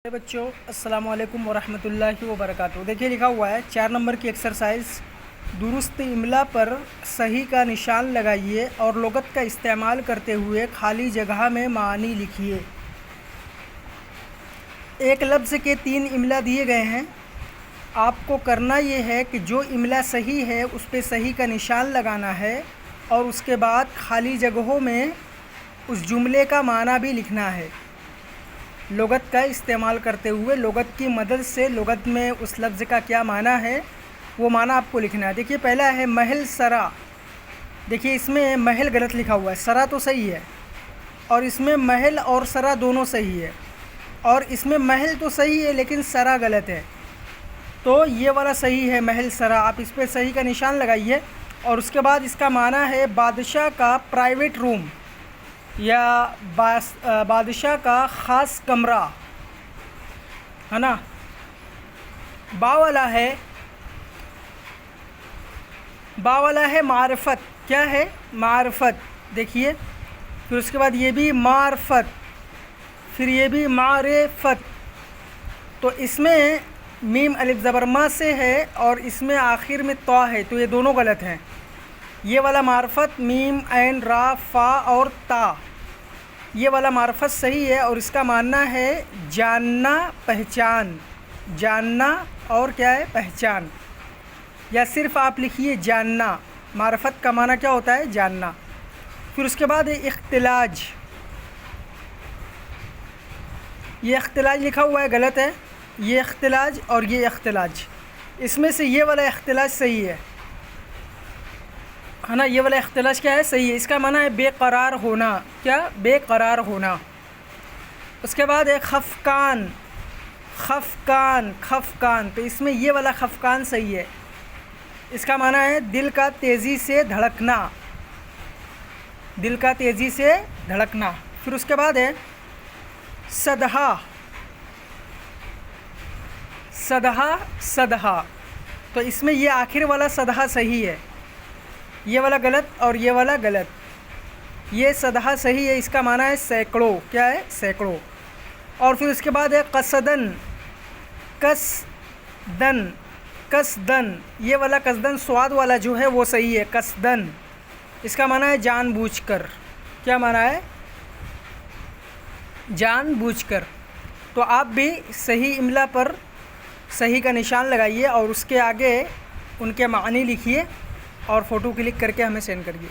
बच्चों अस्सलाम वालेकुम वरहमतुल्लाहि वबरकातुहू। देखिए लिखा हुआ है 4 नंबर की एक्सरसाइज, दुरुस्त इमला पर सही का निशान लगाइए और लुगत का इस्तेमाल करते हुए खाली जगह में मानी लिखिए। एक लफ्ज़ के 3 इमला दिए गए हैं। आपको करना ये है कि जो इमला सही है उस पर सही का निशान लगाना है और उसके बाद खाली जगहों में उस जुमले का माना भी लिखना है। लुगत का इस्तेमाल करते हुए लुगत की मदद से लुगत में उस लफ्ज़ का क्या माना है वो माना आपको लिखना है। देखिए पहला है महल सरा। देखिए इसमें महल गलत लिखा हुआ है, सरा तो सही है और इसमें महल और सरा दोनों सही है और इसमें महल तो सही है लेकिन सरा गलत है। तो ये वाला सही है महल सरा, आप इस पर सही का निशान लगाइए। और उसके बाद इसका माना है बादशाह का प्राइवेट रूम या बादशाह का ख़ास कमरा, है ना। बा वाला है मारफत। क्या है? मारफत। देखिए फिर उसके बाद ये भी मारफत, फिर ये भी मारिफत। तो इसमें मीम अलिफ ज़बर मा से है और इसमें आखिर में तौ है, तो ये दोनों गलत हैं। ये वाला मारफत मीम ऐन रा फ़ा और ता, ये वाला मारफत सही है और इसका मानना है जानना पहचान। जानना और क्या है? पहचान। या सिर्फ़ आप लिखिए जानना। मारफत का माना क्या होता है? जानना। फिर उसके बाद है इख्तिलाज। ये इख्तिलाज लिखा हुआ है, गलत है। ये इख्तिलाज और ये इख्तिलाज, इसमें से ये वाला इख्तिलाज सही है ना। ये वाला इख्तिलाज क्या है? सही है। इसका माना है बेकरार होना। क्या? बेकरार होना। उसके बाद है खफकान। खफकान, खफकान, तो इसमें ये वाला खफकान सही है। इसका माना है दिल का तेज़ी से धड़कना। दिल का तेज़ी से धड़कना। फिर उसके बाद है सदहा। सदहा, सदहा, तो इसमें ये आखिर वाला सदहा सही है, ये वाला गलत और ये वाला गलत। ये सदहा सही है, इसका माना है सैकड़ों। क्या है? सैकड़ों। और फिर उसके बाद है कसदन। कसदन, कसदन, ये वाला कसदन स्वाद वाला जो है वो सही है, कसदन। इसका माना है जानबूझकर। क्या माना है? जानबूझकर। तो आप भी सही इमला पर सही का निशान लगाइए और उसके आगे उनके मानी लिखिए और फ़ोटो क्लिक करके हमें सेंड करिए।